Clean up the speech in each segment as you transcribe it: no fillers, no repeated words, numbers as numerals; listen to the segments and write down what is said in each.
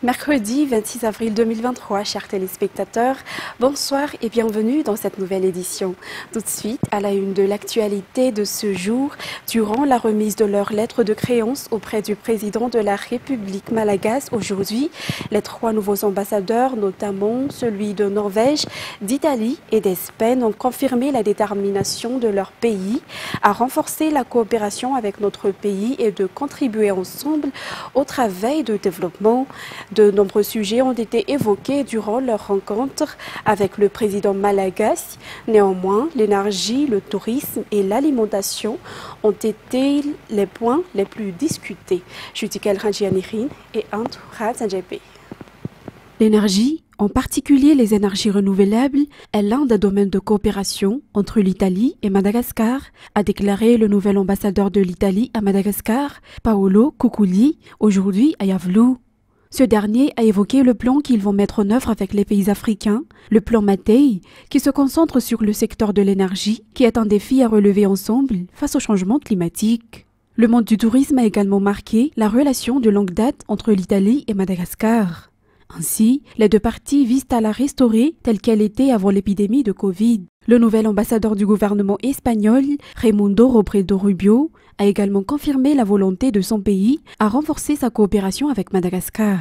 Mercredi 26 avril 2023, chers téléspectateurs, bonsoir et bienvenue dans cette nouvelle édition. Tout de suite, à la une de l'actualité de ce jour, durant la remise de leur lettre de créance auprès du président de la République malagasy aujourd'hui, les 3 nouveaux ambassadeurs, notamment celui de Norvège, d'Italie et d'Espagne, ont confirmé la détermination de leur pays à renforcer la coopération avec notre pays et de contribuer ensemble au travail de développement. De nombreux sujets ont été évoqués durant leur rencontre avec le président malagasy. Néanmoins, l'énergie, le tourisme et l'alimentation ont été les points les plus discutés. Judikel Ranjianirin et Antoura Sanjebe. L'énergie, en particulier les énergies renouvelables, est l'un des domaines de coopération entre l'Italie et Madagascar, a déclaré le nouvel ambassadeur de l'Italie à Madagascar, Paolo Cuculi, aujourd'hui à Yavlou. Ce dernier a évoqué le plan qu'ils vont mettre en œuvre avec les pays africains, le plan Matei, qui se concentre sur le secteur de l'énergie, qui est un défi à relever ensemble face au changement climatique. Le monde du tourisme a également marqué la relation de longue date entre l'Italie et Madagascar. Ainsi, les deux parties visent à la restaurer telle qu'elle était avant l'épidémie de Covid. Le nouvel ambassadeur du gouvernement espagnol, Raimundo Robredo Rubio, a également confirmé la volonté de son pays à renforcer sa coopération avec Madagascar.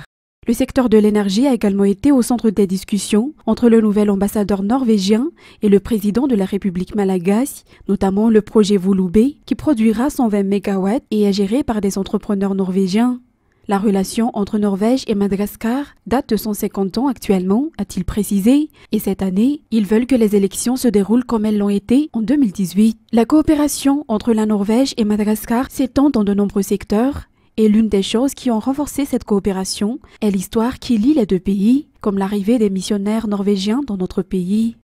Le secteur de l'énergie a également été au centre des discussions entre le nouvel ambassadeur norvégien et le président de la République malagasy, notamment le projet Volubé, qui produira 120 MW et est géré par des entrepreneurs norvégiens. La relation entre Norvège et Madagascar date de 150 ans actuellement, a-t-il précisé, et cette année, ils veulent que les élections se déroulent comme elles l'ont été en 2018. La coopération entre la Norvège et Madagascar s'étend dans de nombreux secteurs, et l'une des choses qui ont renforcé cette coopération est l'histoire qui lie les deux pays, comme l'arrivée des missionnaires norvégiens dans notre pays.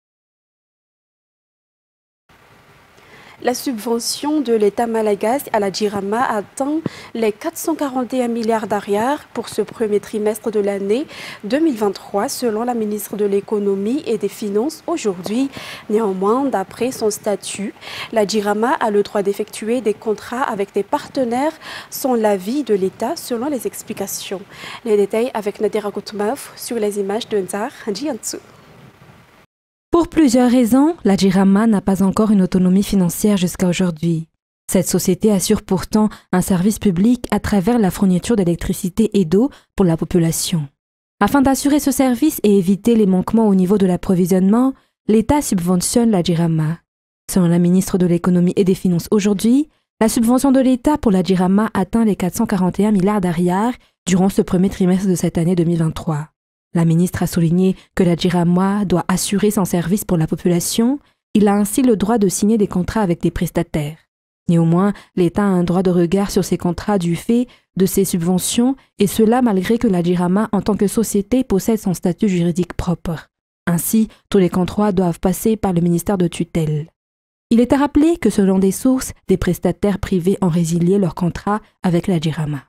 La subvention de l'État malagasy à la Jirama atteint les 441 milliards d'ariars pour ce premier trimestre de l'année 2023, selon la ministre de l'Économie et des Finances aujourd'hui. Néanmoins, d'après son statut, la Jirama a le droit d'effectuer des contrats avec des partenaires sans l'avis de l'État, selon les explications. Les détails avec Nadira Koutmav sur les images de Nzar Handjiantsu. Pour plusieurs raisons, la Jirama n'a pas encore une autonomie financière jusqu'à aujourd'hui. Cette société assure pourtant un service public à travers la fourniture d'électricité et d'eau pour la population. Afin d'assurer ce service et éviter les manquements au niveau de l'approvisionnement, l'État subventionne la Jirama. Selon la ministre de l'Économie et des Finances aujourd'hui, la subvention de l'État pour la Jirama atteint les 441 milliards d'ariars durant ce premier trimestre de cette année 2023. La ministre a souligné que la Jirama doit assurer son service pour la population. Il a ainsi le droit de signer des contrats avec des prestataires. Néanmoins, l'État a un droit de regard sur ces contrats du fait de ses subventions, et cela malgré que la Jirama, en tant que société, possède son statut juridique propre. Ainsi, tous les contrats doivent passer par le ministère de tutelle. Il est à rappeler que selon des sources, des prestataires privés ont résilié leur contrat avec la Jirama.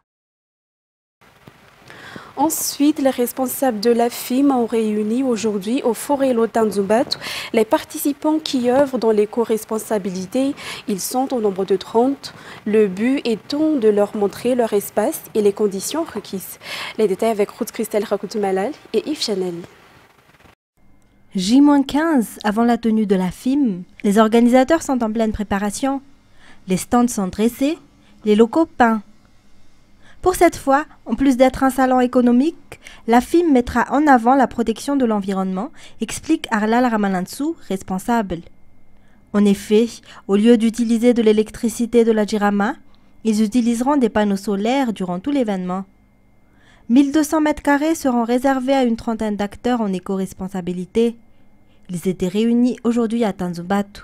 Ensuite, les responsables de la FIM ont réuni aujourd'hui au Forelo Tanzumbato les participants qui œuvrent dans l'éco-responsabilité. Ils sont au nombre de 30. Le but étant de leur montrer leur espace et les conditions requises. Les détails avec Ruth Christelle Rakoutumalal et Yves Chanel. J-15 avant la tenue de la FIM, les organisateurs sont en pleine préparation. Les stands sont dressés, les locaux peints. Pour cette fois, en plus d'être un salon économique, la FIM mettra en avant la protection de l'environnement, explique Arlal Ramalantsou, responsable. En effet, au lieu d'utiliser de l'électricité de la Jirama, ils utiliseront des panneaux solaires durant tout l'événement. 1200 m² seront réservés à une trentaine d'acteurs en éco-responsabilité. Ils étaient réunis aujourd'hui à Tanzumbato.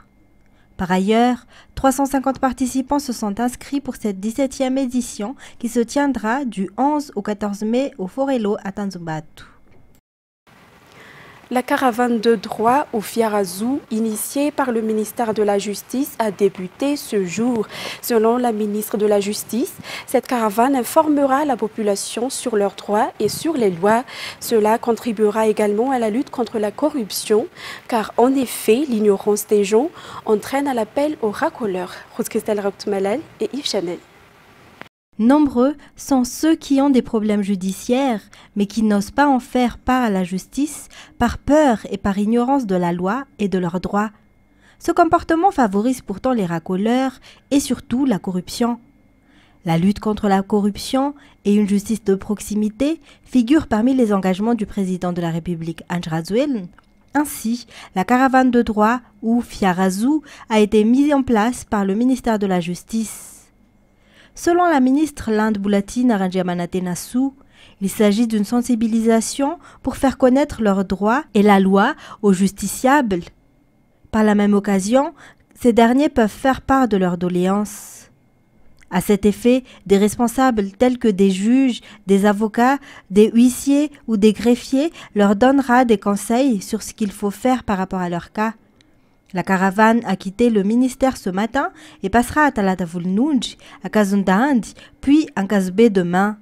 Par ailleurs, 350 participants se sont inscrits pour cette 17e édition qui se tiendra du 11 au 14 mai au Forelo à Tanzumbato. La caravane de droit au Fiarazu, initiée par le ministère de la Justice, a débuté ce jour. Selon la ministre de la Justice, cette caravane informera la population sur leurs droits et sur les lois. Cela contribuera également à la lutte contre la corruption, car en effet, l'ignorance des gens entraîne à l'appel aux racoleurs. Ruth Christelle Rakoutumalal et Yves Chanel. Nombreux sont ceux qui ont des problèmes judiciaires, mais qui n'osent pas en faire part à la justice par peur et par ignorance de la loi et de leurs droits. Ce comportement favorise pourtant les racoleurs et surtout la corruption. La lutte contre la corruption et une justice de proximité figurent parmi les engagements du président de la République, Andry Rajoelina. Ainsi, la caravane de droit, ou Fiarazu, a été mise en place par le ministère de la Justice. Selon la ministre Linde Boulati Narandiamanate Nassou, il s'agit d'une sensibilisation pour faire connaître leurs droits et la loi aux justiciables. Par la même occasion, ces derniers peuvent faire part de leurs doléances. À cet effet, des responsables tels que des juges, des avocats, des huissiers ou des greffiers leur donnera des conseils sur ce qu'il faut faire par rapport à leur cas. La caravane a quitté le ministère ce matin et passera à Talatavulnunj, à Kazundahandi, puis à Kazbe demain.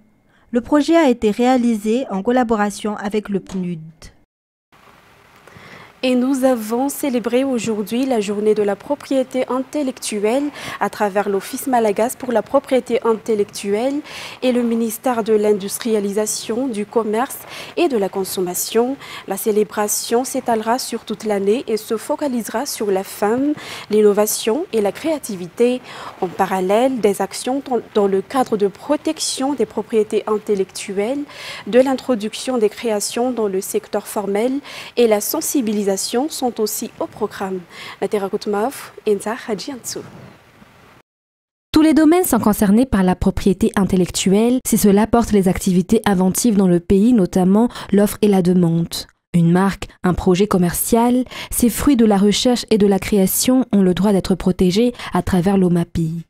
Le projet a été réalisé en collaboration avec le PNUD. Et nous avons célébré aujourd'hui la journée de la propriété intellectuelle à travers l'Office malagasy pour la propriété intellectuelle et le ministère de l'Industrialisation, du Commerce et de la Consommation. La célébration s'étalera sur toute l'année et se focalisera sur la femme, l'innovation et la créativité. En parallèle, des actions dans le cadre de protection des propriétés intellectuelles, de l'introduction des créations dans le secteur formel et la sensibilisation sont aussi au programme. Tous les domaines sont concernés par la propriété intellectuelle si cela porte les activités inventives dans le pays, notamment l'offre et la demande. Une marque, un projet commercial, ces fruits de la recherche et de la création ont le droit d'être protégés à travers l'OMAPI.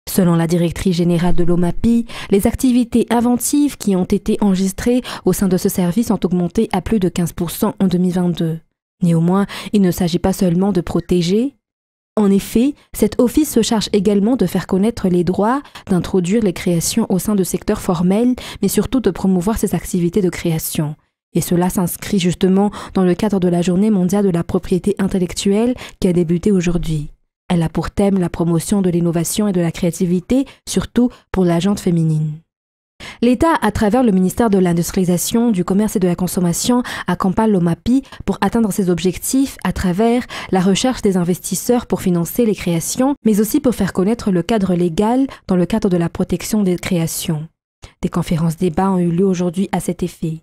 Selon la directrice générale de l'OMAPI, les activités inventives qui ont été enregistrées au sein de ce service ont augmenté à plus de 15% en 2022. Néanmoins, il ne s'agit pas seulement de protéger. En effet, cet office se charge également de faire connaître les droits, d'introduire les créations au sein du secteur formel, mais surtout de promouvoir ces activités de création. Et cela s'inscrit justement dans le cadre de la Journée mondiale de la propriété intellectuelle qui a débuté aujourd'hui. Elle a pour thème la promotion de l'innovation et de la créativité, surtout pour la gente féminine. L'État, à travers le ministère de l'Industrialisation, du Commerce et de la Consommation, accompagne l'OMAPI pour atteindre ses objectifs à travers la recherche des investisseurs pour financer les créations, mais aussi pour faire connaître le cadre légal dans le cadre de la protection des créations. Des conférences-débats ont eu lieu aujourd'hui à cet effet.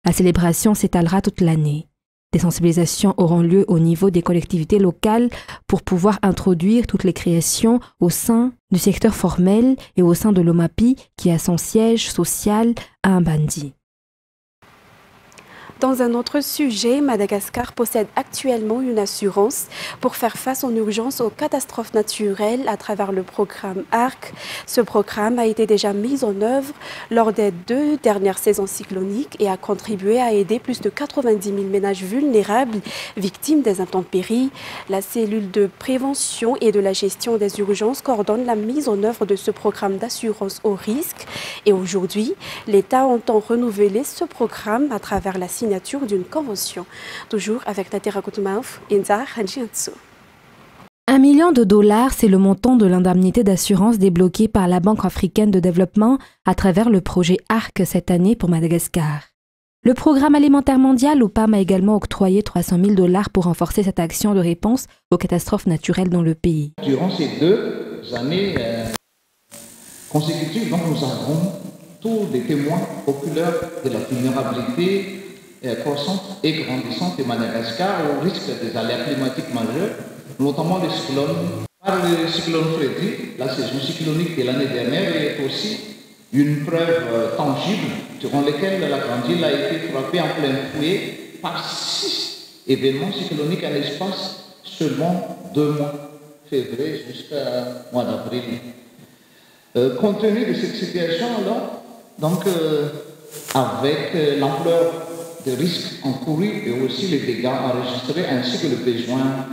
La célébration s'étalera toute l'année. Des sensibilisations auront lieu au niveau des collectivités locales pour pouvoir introduire toutes les créations au sein du secteur formel et au sein de l'OMAPI qui a son siège social à Mbandi. Dans un autre sujet, Madagascar possède actuellement une assurance pour faire face en urgence aux catastrophes naturelles à travers le programme ARC. Ce programme a été déjà mis en œuvre lors des 2 dernières saisons cycloniques et a contribué à aider plus de 90 000 ménages vulnérables victimes des intempéries. La cellule de prévention et de la gestion des urgences coordonne la mise en œuvre de ce programme d'assurance au risque. Et aujourd'hui, l'État entend renouveler ce programme à travers la signature d'une convention. Toujours avec Natera Koutmaouf, Inza Hanjiansu. $1 million, c'est le montant de l'indemnité d'assurance débloquée par la Banque africaine de développement à travers le projet ARC cette année pour Madagascar. Le Programme alimentaire mondial, ou PAM, a également octroyé $300 000 pour renforcer cette action de réponse aux catastrophes naturelles dans le pays. Durant ces 2 années consécutives, donc, nous avons tous les témoins populaires de la vulnérabilité croissante et grandissante de Madagascar au risque des aléas climatiques majeurs, notamment les cyclones. Par le cyclone Freddy, la saison cyclonique de l'année dernière est aussi une preuve tangible durant laquelle la grande île a été frappée en plein fouet par 6 événements cycloniques à l'espace seulement 2 mois, février jusqu'à mois d'avril. Compte tenu de cette situation, alors, donc, avec l'ampleur des risques encourus et aussi les dégâts enregistrés ainsi que le besoin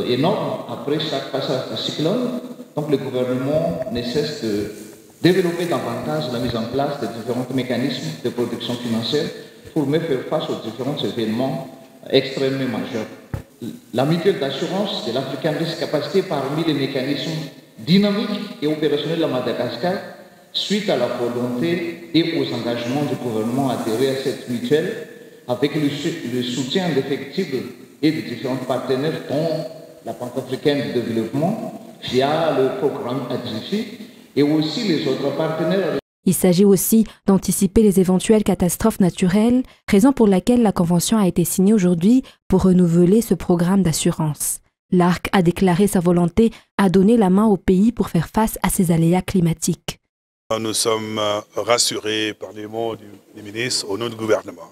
énorme après chaque passage de cyclone. Donc le gouvernement ne cesse de développer davantage la mise en place de différents mécanismes de protection financière pour mieux faire face aux différents événements extrêmement majeurs. La mutuelle d'assurance de l'African Risk Capacity, parmi les mécanismes dynamiques et opérationnels à Madagascar, suite à la volonté et aux engagements du gouvernement adhéré à cette mutuelle, avec le soutien d'effectifs et de différents partenaires, dont la Banque africaine de développement, via le programme ADIFI, et aussi les autres partenaires. Il s'agit aussi d'anticiper les éventuelles catastrophes naturelles, raison pour laquelle la Convention a été signée aujourd'hui pour renouveler ce programme d'assurance. L'ARC a déclaré sa volonté à donner la main au pays pour faire face à ces aléas climatiques. Nous sommes rassurés par les mots du ministre au nom du gouvernement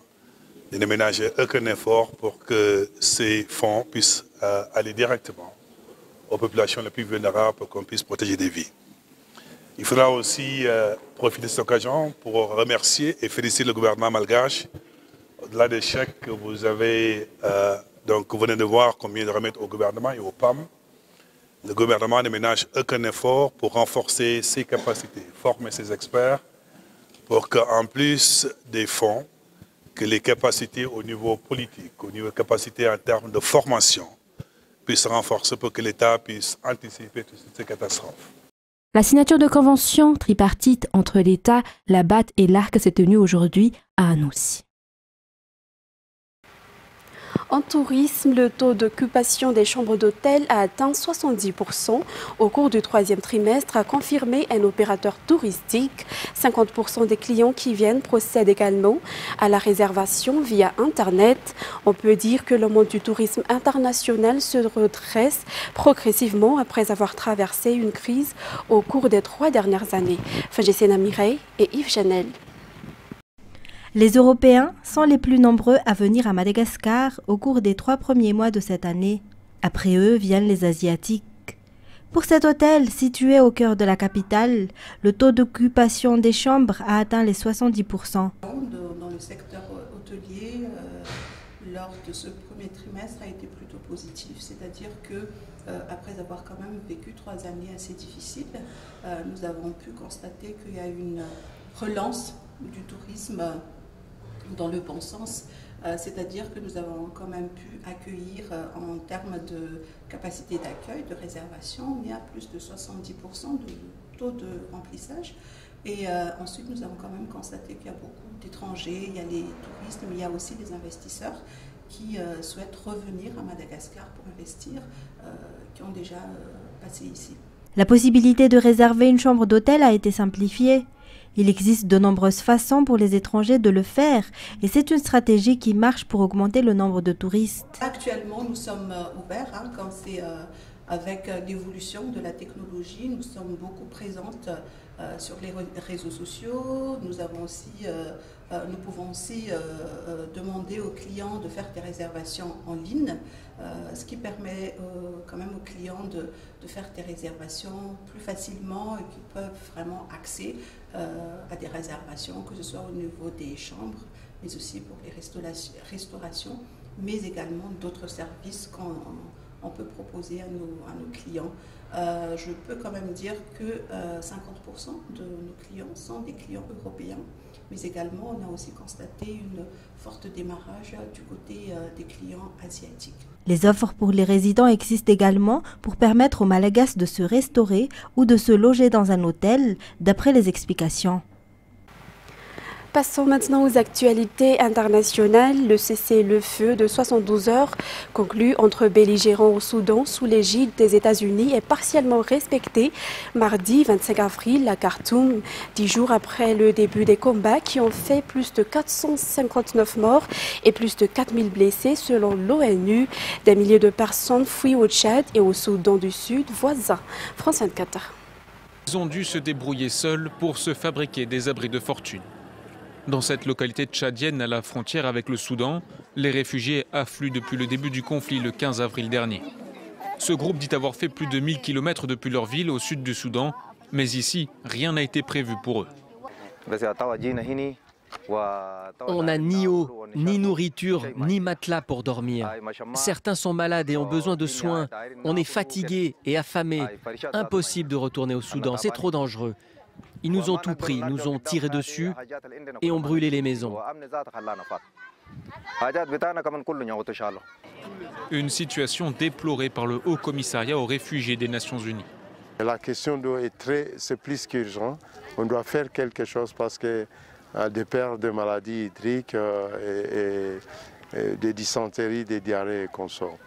de ne ménager aucun effort pour que ces fonds puissent aller directement aux populations les plus vulnérables pour qu'on puisse protéger des vies. Il faudra aussi profiter de cette occasion pour remercier et féliciter le gouvernement malgache. Au-delà des chèques que vous avez, vous venez de voir combien de remettre au gouvernement et au PAM. Le gouvernement ne ménage aucun effort pour renforcer ses capacités, former ses experts pour qu'en plus des fonds, que les capacités au niveau politique, au niveau de capacité en termes de formation, puissent se renforcer pour que l'État puisse anticiper toutes ces catastrophes. La signature de convention tripartite entre l'État, la BAT et l'ARC s'est tenue aujourd'hui à Anoussi. En tourisme, le taux d'occupation des chambres d'hôtel a atteint 70% au cours du troisième trimestre, a confirmé un opérateur touristique. 50% des clients qui viennent procèdent également à la réservation via Internet. On peut dire que le monde du tourisme international se redresse progressivement après avoir traversé une crise au cours des 3 dernières années. Fajessena Mireille et Yves Chanel. Les Européens sont les plus nombreux à venir à Madagascar au cours des 3 premiers mois de cette année. Après eux viennent les Asiatiques. Pour cet hôtel, situé au cœur de la capitale, le taux d'occupation des chambres a atteint les 70%. Dans le secteur hôtelier, lors de ce premier trimestre, a été plutôt positif, c'est-à-dire que après avoir quand même vécu 3 années assez difficiles, nous avons pu constater qu'il y a une relance du tourisme dans le bon sens, c'est-à-dire que nous avons quand même pu accueillir en termes de capacité d'accueil, de réservation, il y a plus de 70% de taux de remplissage. Et ensuite, nous avons quand même constaté qu'il y a beaucoup d'étrangers, il y a les touristes, mais il y a aussi les investisseurs qui souhaitent revenir à Madagascar pour investir, qui ont déjà passé ici. La possibilité de réserver une chambre d'hôtel a été simplifiée. Il existe de nombreuses façons pour les étrangers de le faire et c'est une stratégie qui marche pour augmenter le nombre de touristes. Actuellement, nous sommes ouverts, quand c'est avec l'évolution de la technologie. Nous sommes beaucoup présentes sur les réseaux sociaux. Nous pouvons aussi demander aux clients de faire des réservations en ligne, ce qui permet quand même aux clients de faire des réservations plus facilement et qui peuvent vraiment accéder à des réservations, que ce soit au niveau des chambres, mais aussi pour les restaurations, mais également d'autres services qu'on peut proposer à nos clients. Je peux quand même dire que 50% de nos clients sont des clients européens, mais également on a aussi constaté une forte démarrage du côté des clients asiatiques. Les offres pour les résidents existent également pour permettre aux Malagasy de se restaurer ou de se loger dans un hôtel, d'après les explications. Passons maintenant aux actualités internationales. Le cessez-le-feu de 72 heures conclu entre belligérants au Soudan sous l'égide des États-Unis est partiellement respecté mardi 25 avril à Khartoum, 10 jours après le début des combats qui ont fait plus de 459 morts et plus de 4000 blessés selon l'ONU. Des milliers de personnes fuient au Tchad et au Soudan du Sud voisin. France 24. Ils ont dû se débrouiller seuls pour se fabriquer des abris de fortune. Dans cette localité tchadienne à la frontière avec le Soudan, les réfugiés affluent depuis le début du conflit le 15 avril dernier. Ce groupe dit avoir fait plus de 1000 km depuis leur ville au sud du Soudan, mais ici, rien n'a été prévu pour eux. On n'a ni eau, ni nourriture, ni matelas pour dormir. Certains sont malades et ont besoin de soins. On est fatigués et affamés. Impossible de retourner au Soudan, c'est trop dangereux. Ils nous ont tout pris, nous ont tiré dessus et ont brûlé les maisons. Une situation déplorée par le Haut Commissariat aux réfugiés des Nations Unies. La question d'eau c'est plus qu'urgent. On doit faire quelque chose parce que des pertes de maladies hydriques et des dysenteries, des diarrhées qu'on sort.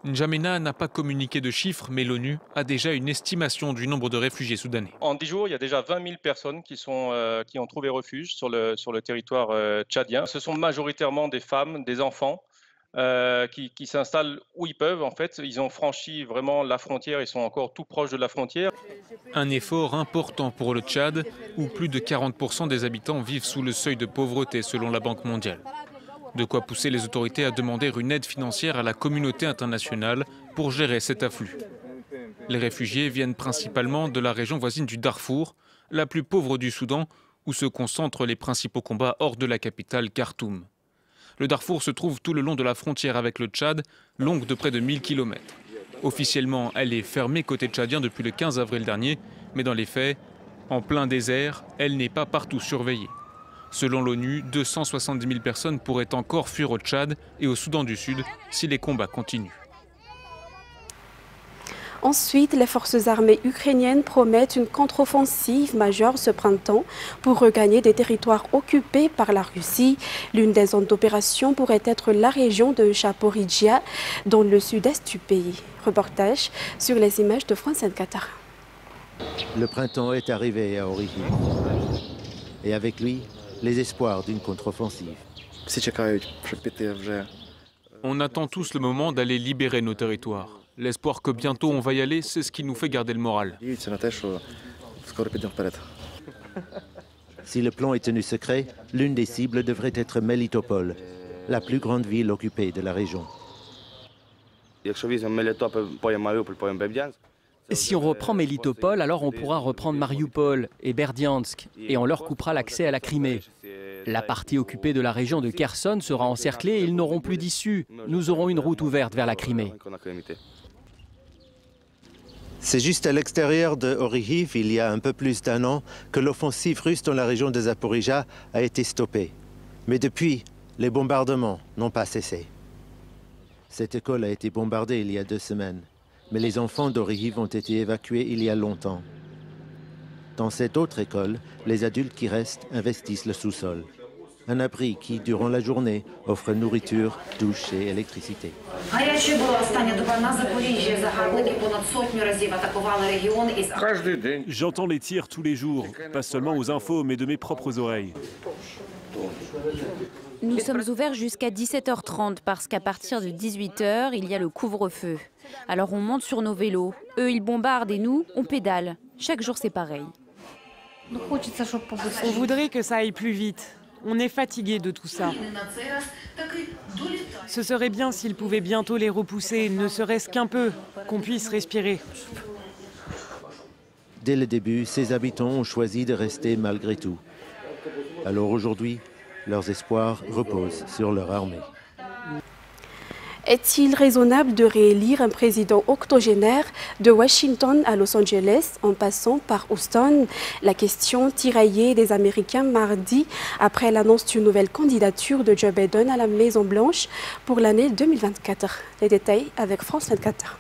N'Djamena n'a pas communiqué de chiffres, mais l'ONU a déjà une estimation du nombre de réfugiés soudanais. En 10 jours, il y a déjà 20 000 personnes qui ont trouvé refuge sur le territoire tchadien. Ce sont majoritairement des femmes, des enfants qui s'installent où ils peuvent. En fait, ils ont franchi vraiment la frontière, ils sont encore tout proches de la frontière. Un effort important pour le Tchad, où plus de 40% des habitants vivent sous le seuil de pauvreté selon la Banque mondiale. De quoi pousser les autorités à demander une aide financière à la communauté internationale pour gérer cet afflux. Les réfugiés viennent principalement de la région voisine du Darfour, la plus pauvre du Soudan, où se concentrent les principaux combats hors de la capitale Khartoum. Le Darfour se trouve tout le long de la frontière avec le Tchad, longue de près de 1000 km. Officiellement, elle est fermée côté tchadien depuis le 15 avril dernier, mais dans les faits, en plein désert, elle n'est pas partout surveillée. Selon l'ONU, 270 000 personnes pourraient encore fuir au Tchad et au Soudan du Sud si les combats continuent. Ensuite, les forces armées ukrainiennes promettent une contre-offensive majeure ce printemps pour regagner des territoires occupés par la Russie. L'une des zones d'opération pourrait être la région de Zaporijia, dans le sud-est du pays. Reportage sur les images de France 24. Le printemps est arrivé à Orihif. Et avec lui, les espoirs d'une contre-offensive. On attend tous le moment d'aller libérer nos territoires. L'espoir que bientôt on va y aller, c'est ce qui nous fait garder le moral. Si le plan est tenu secret, l'une des cibles devrait être Melitopol, la plus grande ville occupée de la région. Si on reprend Melitopol, alors on pourra reprendre Mariupol et Berdiansk, et on leur coupera l'accès à la Crimée. La partie occupée de la région de Kherson sera encerclée et ils n'auront plus d'issue. Nous aurons une route ouverte vers la Crimée. C'est juste à l'extérieur de Orihif, il y a un peu plus d'un an, que l'offensive russe dans la région de Zaporijia a été stoppée. Mais depuis, les bombardements n'ont pas cessé. Cette école a été bombardée il y a 2 semaines. Mais les enfants d'Orihif ont été évacués il y a longtemps. Dans cette autre école, les adultes qui restent investissent le sous-sol. Un abri qui, durant la journée, offre nourriture, douche et électricité. J'entends les tirs tous les jours, pas seulement aux infos, mais de mes propres oreilles. Nous sommes ouverts jusqu'à 17h30 parce qu'à partir de 18h, il y a le couvre-feu. Alors on monte sur nos vélos. Eux, ils bombardent et nous, on pédale. Chaque jour, c'est pareil. On voudrait que ça aille plus vite. On est fatigué de tout ça. Ce serait bien s'ils pouvaient bientôt les repousser, ne serait-ce qu'un peu, qu'on puisse respirer. Dès le début, ces habitants ont choisi de rester malgré tout. Alors aujourd'hui, leurs espoirs reposent sur leur armée. Est-il raisonnable de réélire un président octogénaire de Washington à Los Angeles en passant par Houston? La question tiraillée des Américains mardi après l'annonce d'une nouvelle candidature de Joe Biden à la Maison-Blanche pour l'année 2024. Les détails avec France 24.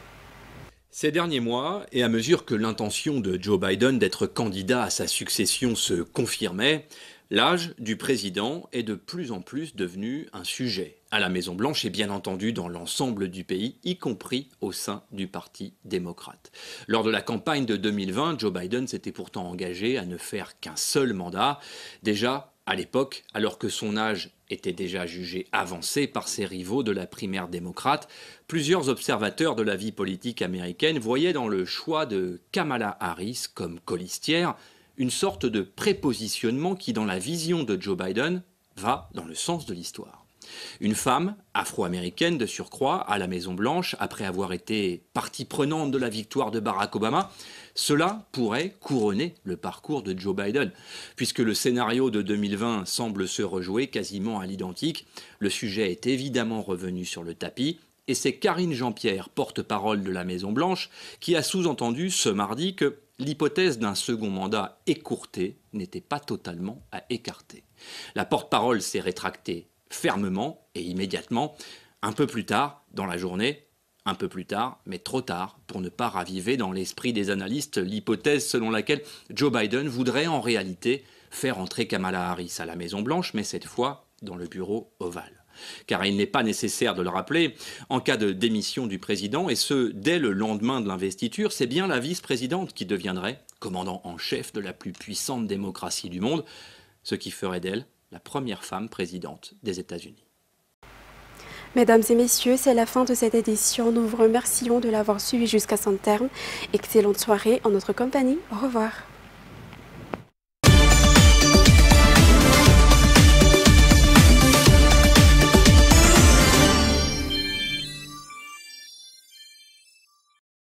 Ces derniers mois, et à mesure que l'intention de Joe Biden d'être candidat à sa succession se confirmait, l'âge du président est de plus en plus devenu un sujet à la Maison-Blanche et bien entendu dans l'ensemble du pays, y compris au sein du Parti démocrate. Lors de la campagne de 2020, Joe Biden s'était pourtant engagé à ne faire qu'un seul mandat. Déjà, à l'époque, alors que son âge était déjà jugé avancé par ses rivaux de la primaire démocrate, plusieurs observateurs de la vie politique américaine voyaient dans le choix de Kamala Harris comme colistière une sorte de prépositionnement qui, dans la vision de Joe Biden, va dans le sens de l'histoire. Une femme afro-américaine de surcroît à la Maison-Blanche, après avoir été partie prenante de la victoire de Barack Obama, cela pourrait couronner le parcours de Joe Biden. Puisque le scénario de 2020 semble se rejouer quasiment à l'identique, le sujet est évidemment revenu sur le tapis. Et c'est Karine Jean-Pierre, porte-parole de la Maison-Blanche, qui a sous-entendu ce mardi que l'hypothèse d'un second mandat écourté n'était pas totalement à écarter. La porte-parole s'est rétractée fermement et immédiatement. Un peu plus tard, dans la journée, Un peu plus tard, mais trop tard, pour ne pas raviver dans l'esprit des analystes l'hypothèse selon laquelle Joe Biden voudrait en réalité faire entrer Kamala Harris à la Maison-Blanche, mais cette fois dans le bureau ovale. Car il n'est pas nécessaire de le rappeler, en cas de démission du président, et ce dès le lendemain de l'investiture, c'est bien la vice-présidente qui deviendrait commandant en chef de la plus puissante démocratie du monde, ce qui ferait d'elle la première femme présidente des États-Unis. Mesdames et messieurs, c'est la fin de cette édition. Nous vous remercions de l'avoir suivi jusqu'à son terme. Excellente soirée en notre compagnie. Au revoir.